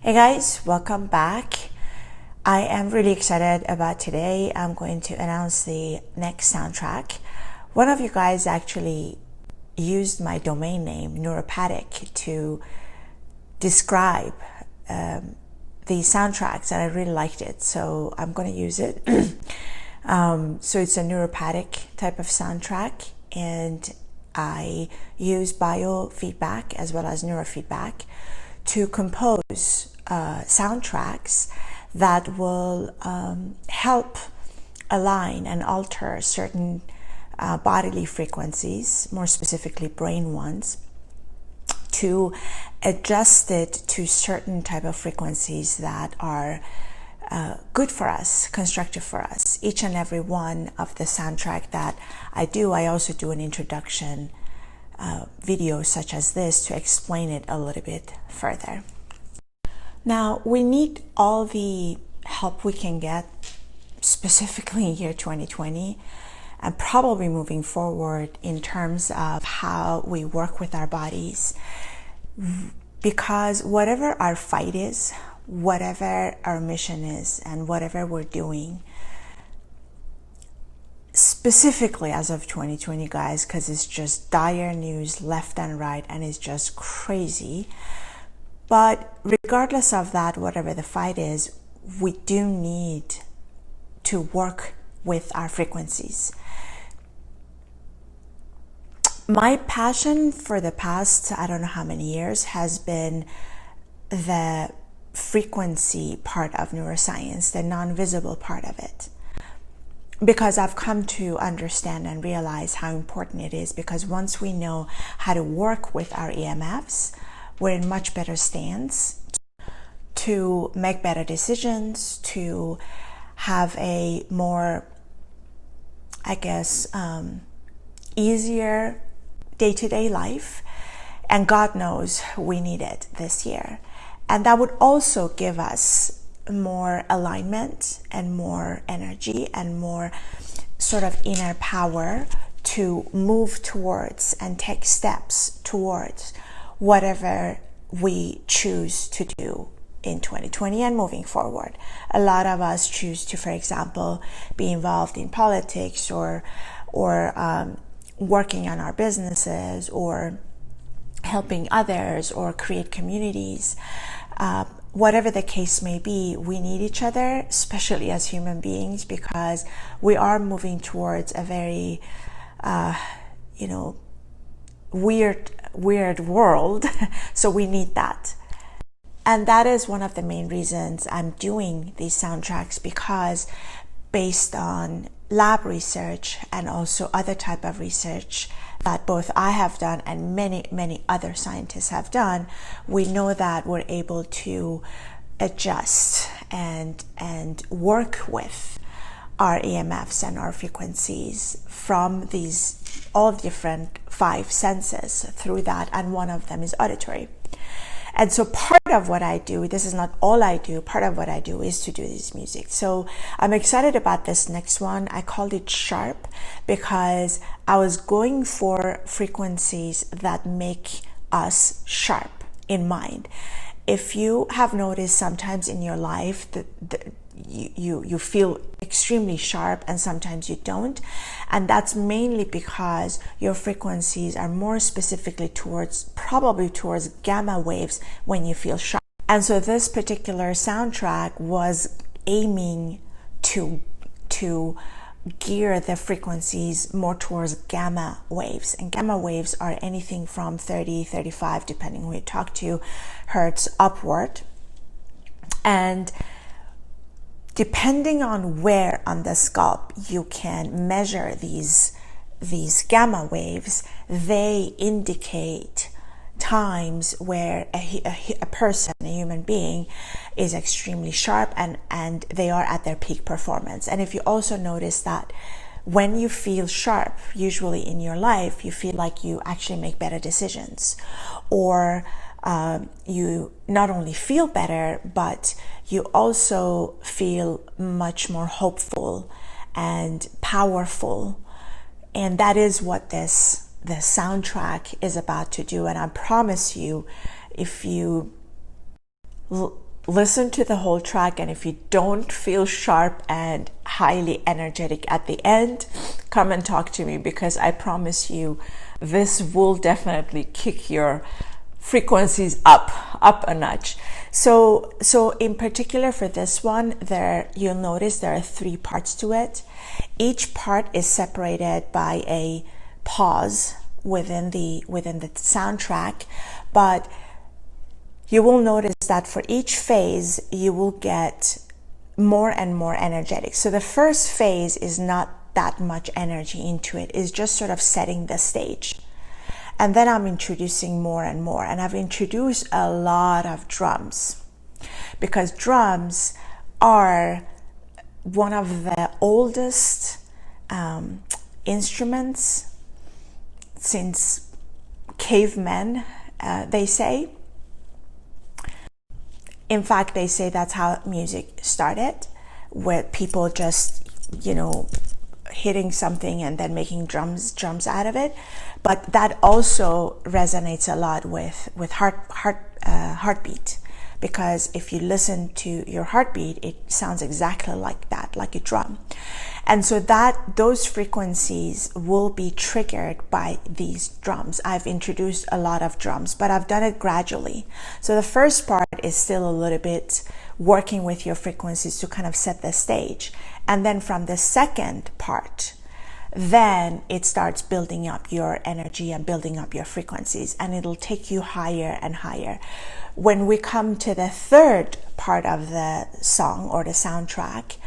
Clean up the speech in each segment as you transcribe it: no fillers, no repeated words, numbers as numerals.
Hey guys, welcome back. I am really excited about today. I'm going to announce the next soundtrack. One of you guys actually used my domain name, Neuropathic, to describe the soundtracks, and I really liked it, so I'm going to use it. So it's a neuropathic type of soundtrack, and I use biofeedback as well as neurofeedback to compose soundtracks that will help align and alter certain bodily frequencies, more specifically brain ones, to adjust it to certain type of frequencies that are good for us, constructive for us. Each and every one of the soundtrack that I do, I also do an introduction video such as this to explain it a little bit further. Now, we need all the help we can get, specifically in year 2020, and probably moving forward in terms of how we work with our bodies. Because whatever our fight is, whatever our mission is, and whatever we're doing, specifically as of 2020, guys, because it's just dire news left and right, and it's just crazy. But regardless of that, whatever the fight is, we do need to work with our frequencies. My passion for the past, I don't know how many years, has been the frequency part of neuroscience, the non-visible part of it. Because I've come to understand and realize how important it is, because once we know how to work with our EMFs, we're in much better stance to make better decisions, to have a more, I guess, easier day-to-day life. And God knows we need it this year. And that would also give us more alignment and more energy and more sort of inner power to move towards and take steps towards whatever we choose to do in 2020 and moving forward. A lot of us choose to, for example, be involved in politics or working on our businesses or helping others or create communities. Whatever the case may be, we need each other, especially as human beings, because we are moving towards a very, weird world. So we need that. And that is one of the main reasons I'm doing these soundtracks, because based on lab research and also other type of research that both I have done and many other scientists have done, we know that we're able to adjust and work with our EMFs and our frequencies from these all different 5 senses through that, and one of them is auditory. And so part of what I do, this is not all I do, part of what I do is to do this music. So I'm excited about this next one. I called it Sharp because I was going for frequencies that make us sharp in mind. If you have noticed sometimes in your life that you feel extremely sharp and sometimes you don't, and that's mainly because your frequencies are more specifically probably towards gamma waves when you feel sharp. And so this particular soundtrack was aiming to gear the frequencies more towards gamma waves, and gamma waves are anything from 30, 35, depending who you talk to, hertz upward. And depending on where on the scalp you can measure these gamma waves, they indicate times where a person, a human being, is extremely sharp and they are at their peak performance. And if you also notice that when you feel sharp, usually in your life, you feel like you actually make better decisions, or you not only feel better, but you also feel much more hopeful and powerful. And that is what the soundtrack is about to do. And I promise you, if you listen to the whole track, and if you don't feel sharp and highly energetic at the end, come and talk to me, because I promise you this will definitely kick your frequencies up a notch. So in particular for this one, you'll notice there are 3 parts to it. Each part is separated by a pause within the soundtrack, but you will notice that for each phase you will get more and more energetic. So the first phase is not that much energy into it, it's just sort of setting the stage. And then I'm introducing more and more, and I've introduced a lot of drums, because drums are one of the oldest instruments since cavemen, they say. In fact, they say that's how music started, with people just, hitting something and then making drums out of it. But that also resonates a lot with heartbeat, because if you listen to your heartbeat, it sounds exactly like that, like a drum. And so those frequencies will be triggered by these drums. I've introduced a lot of drums, but I've done it gradually. So the first part is still a little bit working with your frequencies to kind of set the stage. And then from the second part, then it starts building up your energy and building up your frequencies, and it'll take you higher and higher. When we come to the third part of the song or the soundtrack,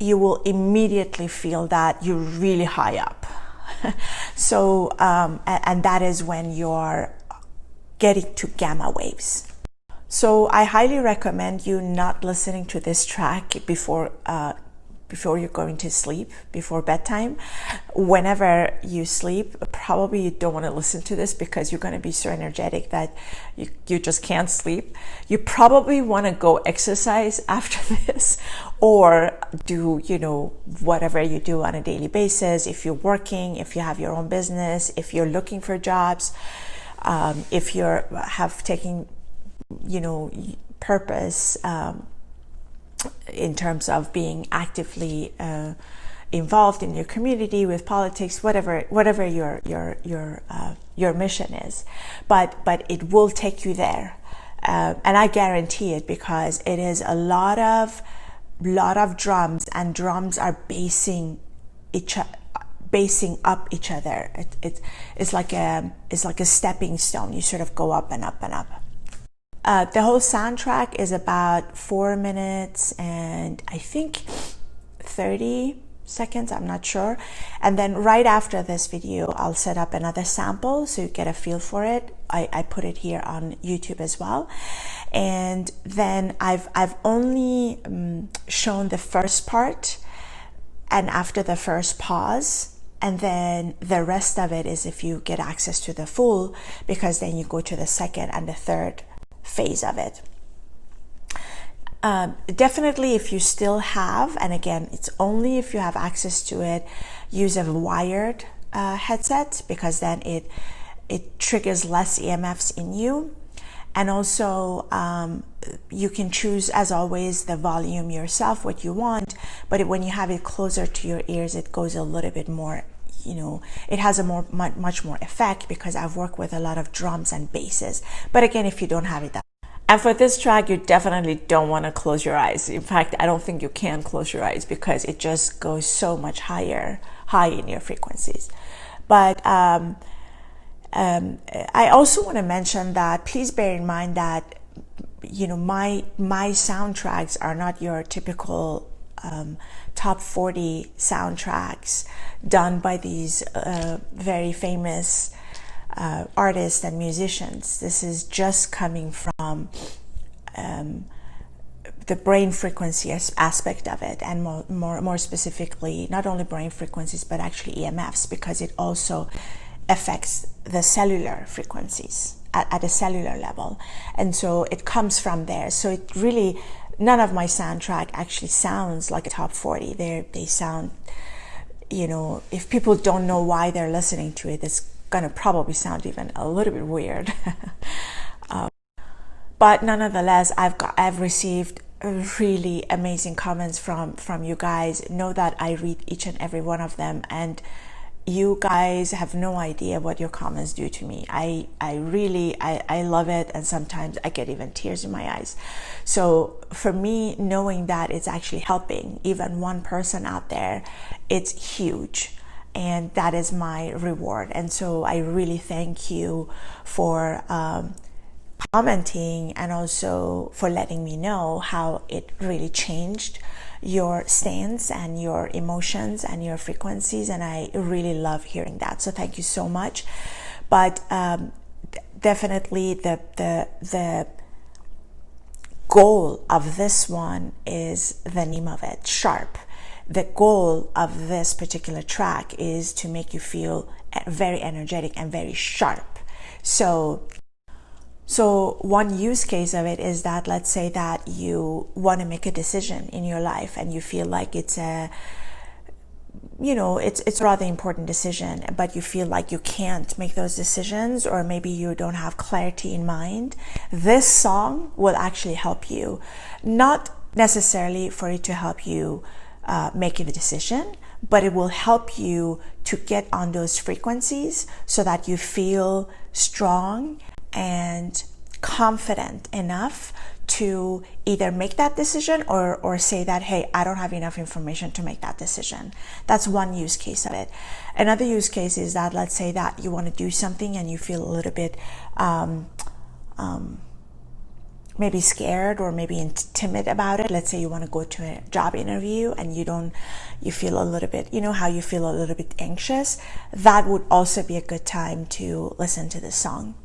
you will immediately feel that you're really high up. So, and that is when you're getting to gamma waves. So I highly recommend you not listening to this track before you're going to sleep, before bedtime. Whenever you sleep, probably you don't want to listen to this, because you're going to be so energetic that you just can't sleep. You probably want to go exercise after this, or do, whatever you do on a daily basis. If you're working, if you have your own business, if you're looking for jobs, if you have taken, purpose, in terms of being actively involved in your community, with politics, whatever your mission is, but it will take you there, and I guarantee it, because it is a lot of drums, and drums are basing up each other. It's like a stepping stone. You sort of go up and up and up. The whole soundtrack is about 4 minutes and I think 30 seconds, I'm not sure. And then right after this video, I'll set up another sample so you get a feel for it. I put it here on YouTube as well. And then I've only shown the first part, and after the first pause, and then the rest of it is if you get access to the full, because then you go to the second and the third phase of it. Definitely, if you still have, and again, it's only if you have access to it, use a wired headset, because then it triggers less EMFs in you. And also you can choose, as always, the volume yourself, what you want, but when you have it closer to your ears, it goes a little bit more, it has a much more effect, because I've worked with a lot of drums and basses. But again, if you don't have it, and for this track, you definitely don't want to close your eyes. In fact, I don't think you can close your eyes, because it just goes so much high in your frequencies. But I also want to mention that please bear in mind that my soundtracks are not your typical top 40 soundtracks done by these very famous artists and musicians. This is just coming from the brain frequency aspect of it, and more specifically, not only brain frequencies, but actually EMFs, because it also affects the cellular frequencies at a cellular level. And so it comes from there. So it really, none of my soundtrack actually sounds like a top 40. They sound, if people don't know why they're listening to it, it's going to probably sound even a little bit weird. But nonetheless, I've received really amazing comments from you guys. Know that I read each and every one of them, and you guys have no idea what your comments do to me. I really love it, and sometimes I get even tears in my eyes. So for me, knowing that it's actually helping even one person out there, it's huge, and that is my reward. And so I really thank you for commenting, and also for letting me know how it really changed your stance and your emotions and your frequencies, and I really love hearing that. So thank you so much. But definitely the goal of this one is the name of it, sharp. The goal of this particular track is to make you feel very energetic and very sharp. So one use case of it is that, let's say that you want to make a decision in your life and you feel like it's a rather important decision, but you feel like you can't make those decisions, or maybe you don't have clarity in mind. This song will actually help you, not necessarily for it to help you make the decision, but it will help you to get on those frequencies so that you feel strong and confident enough to either make that decision or say that, hey, I don't have enough information to make that decision. That's one use case of it. Another use case is that, let's say that you want to do something and you feel a little bit maybe scared or maybe timid about it. Let's say you want to go to a job interview and you feel a little bit, how you feel a little bit anxious. That would also be a good time to listen to this song.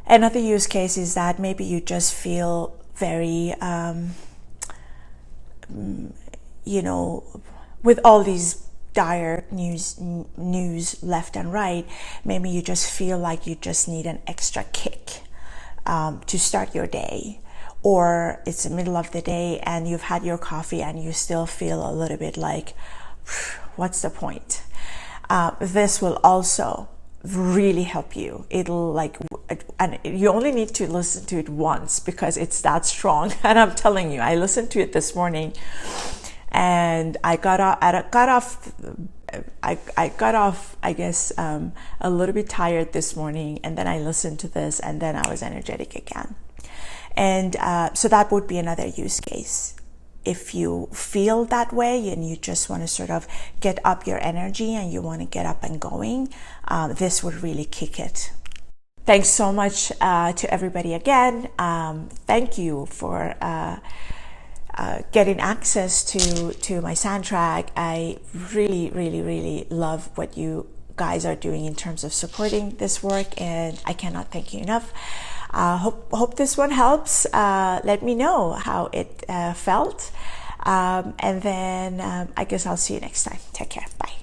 Another use case is that maybe you just feel very, with all these dire news left and right, maybe you just feel like you just need an extra kick to start your day, or it's the middle of the day and you've had your coffee and you still feel a little bit like, what's the point? This will also really help you. And you only need to listen to it once because it's that strong. And I'm telling you, I listened to it this morning and I got off, I guess, a little bit tired this morning, and then I listened to this and then I was energetic again. And so that would be another use case. If you feel that way and you just want to sort of get up your energy and you want to get up and going, this would really kick it. Thanks so much to everybody again. Thank you for getting access to my soundtrack. I really love what you guys are doing in terms of supporting this work, and I cannot thank you enough. Hope this one helps. Let me know how it felt, and then I guess I'll see you next time. Take care. Bye.